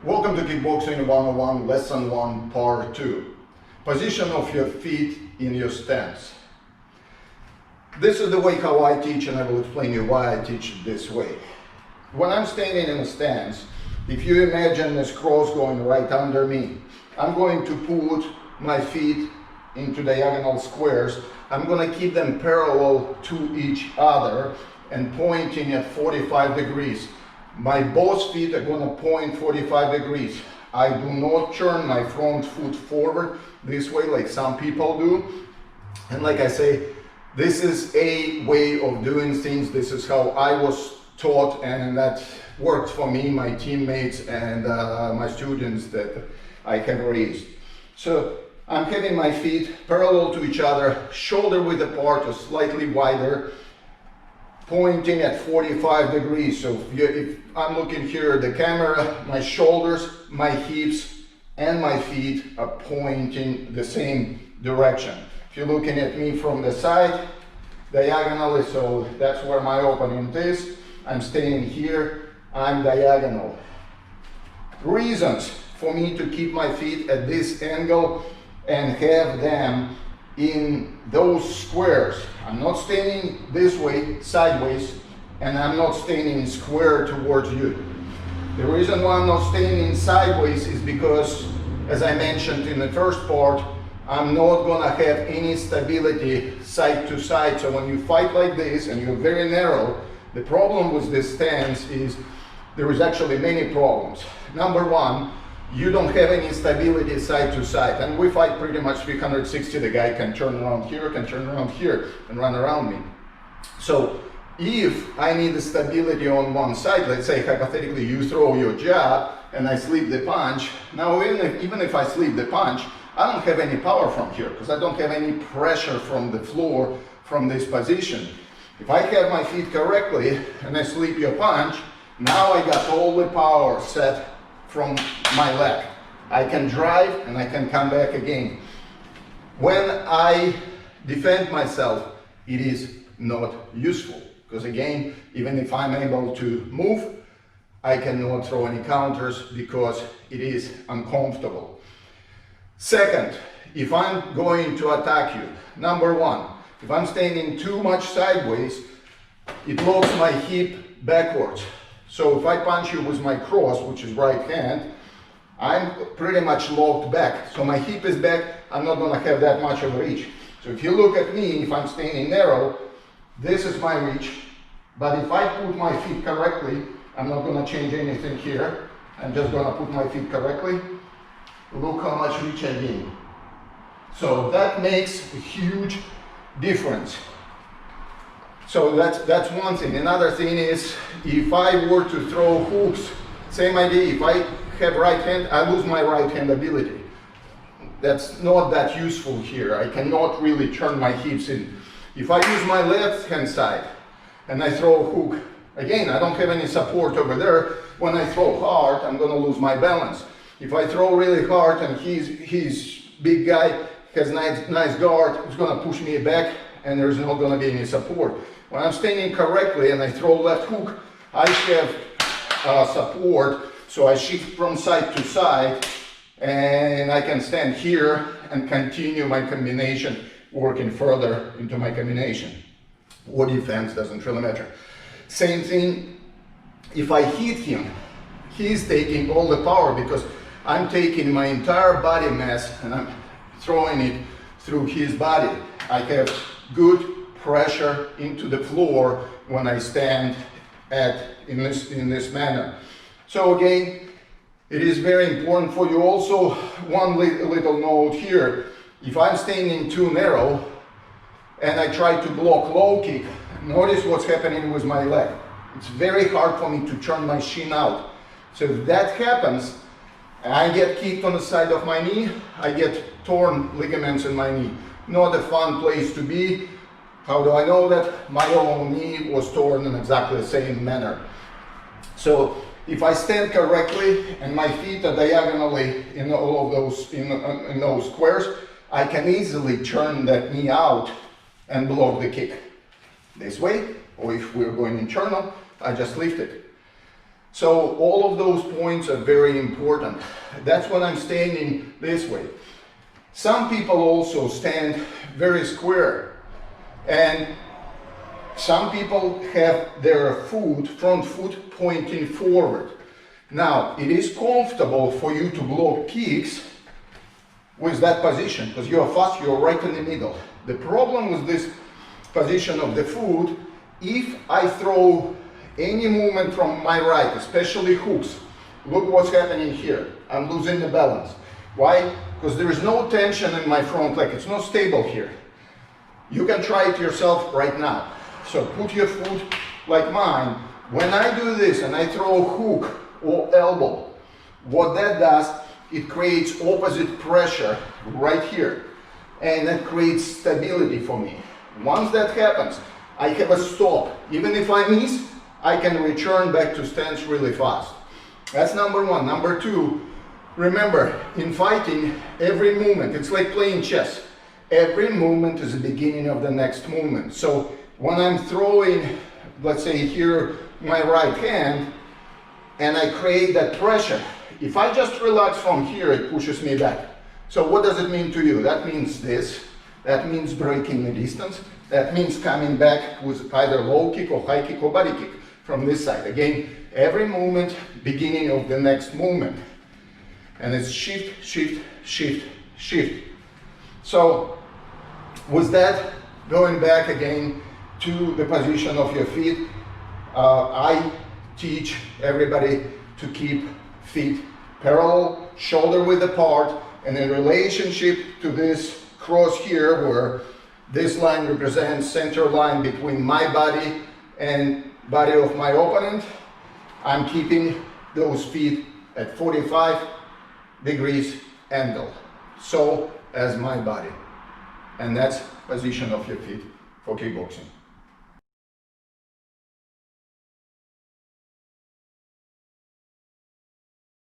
Welcome to Kickboxing 101, Lesson 1, Part 2. Position of your feet in your stance. This is the way how I teach, and I will explain you why I teach it this way. When I'm standing in a stance, if you imagine this cross going right under me, I'm going to put my feet into diagonal squares. I'm going to keep them parallel to each other and pointing at 45 degrees. My both feet are going to point 45 degrees. I do not turn my front foot forward this way like some people do. And like I say, this is a way of doing things. This is how I was taught, and that worked for me, my teammates, and my students that I have raised. So I'm having my feet parallel to each other, shoulder width apart or slightly wider, pointing at 45 degrees. So if I'm looking here at the camera, my shoulders, my hips, and my feet are pointing the same direction. If you're looking at me from the side, diagonally, so that's where my opening is. I'm staying here, I'm diagonal. Reasons for me to keep my feet at this angle and have them in those squares. I'm not standing this way, sideways, and I'm not standing square towards you. The reason why I'm not standing sideways is because, as I mentioned in the first part, I'm not gonna have any stability side to side. So when you fight like this and you're very narrow, the problem with this stance is there is actually many problems. Number one, you don't have any stability side to side, and we fight pretty much 360. The guy can turn around here, and run around me. So if I need the stability on one side, let's say hypothetically you throw your jab and I slip the punch. Now even if I slip the punch, I don't have any power from here because I don't have any pressure from the floor from this position. If I have my feet correctly and I slip your punch, now I got all the power set from my leg. I can drive and I can come back again. When I defend myself, it is not useful because again, even if I'm able to move, I cannot throw any counters because it is uncomfortable. Second, if I'm going to attack you, number one, if I'm standing too much sideways, it locks my hip backwards. So if I punch you with my cross, which is right hand, I'm pretty much locked back. So my hip is back, I'm not gonna have that much of reach. So if you look at me, if I'm standing narrow, this is my reach. But if I put my feet correctly, I'm not gonna change anything here. I'm just gonna put my feet correctly. Look how much reach I gain. So that makes a huge difference. So that's one thing. Another thing is, if I were to throw hooks, same idea. If I have right hand, I lose my right hand ability. That's not that useful here. I cannot really turn my hips in. If I use my left hand side and I throw a hook, again, I don't have any support over there. When I throw hard, I'm gonna lose my balance. If I throw really hard and he's big guy, has nice guard, he's gonna push me back and there's not gonna be any support. When I'm standing correctly and I throw left hook, I have support, so I shift from side to side and I can stand here and continue my combination, working further into my combination. Or defense, doesn't really matter. Same thing, if I hit him, he's taking all the power because I'm taking my entire body mass and I'm throwing it through his body. I have good pressure into the floor when I stand in this manner. So again, it is very important for you. Also, one little note here. If I'm standing too narrow and I try to block low kick, notice what's happening with my leg. It's very hard for me to turn my shin out. So if that happens, I get kicked on the side of my knee, I get torn ligaments in my knee. Not a fun place to be. How do I know that? My own knee was torn in exactly the same manner. So if I stand correctly and my feet are diagonally in all of those in those squares, I can easily turn that knee out and block the kick. This way, or if we're going internal, I just lift it. So all of those points are very important. That's when I'm standing this way. Some people also stand very square, and some people have their front foot pointing forward. Now, it is comfortable for you to block kicks with that position because you are fast, you're right in the middle. The problem with this position of the foot, if I throw any movement from my right, especially hooks, look what's happening here. I'm losing the balance. Why? Because there is no tension in my front leg. It's not stable here. You can try it yourself right now. So put your foot like mine. When I do this and I throw a hook or elbow, what that does, it creates opposite pressure right here. And that creates stability for me. Once that happens, I have a stop. Even if I miss, I can return back to stance really fast. That's number one. Number two, remember, in fighting, every movement, it's like playing chess. Every movement is the beginning of the next movement. So when I'm throwing, let's say here, my right hand, and I create that pressure, if I just relax from here, it pushes me back. So what does it mean to you? That means this. That means breaking the distance. That means coming back with either low kick or high kick or body kick from this side. Again, every movement, beginning of the next movement. And it's shift, shift, shift, shift. So with that, going back again to the position of your feet, I teach everybody to keep feet parallel, shoulder width apart, and in relationship to this cross here, where this line represents center line between my body and body of my opponent, I'm keeping those feet at 45 degrees angle, so as my body. And that's position of your feet for kickboxing.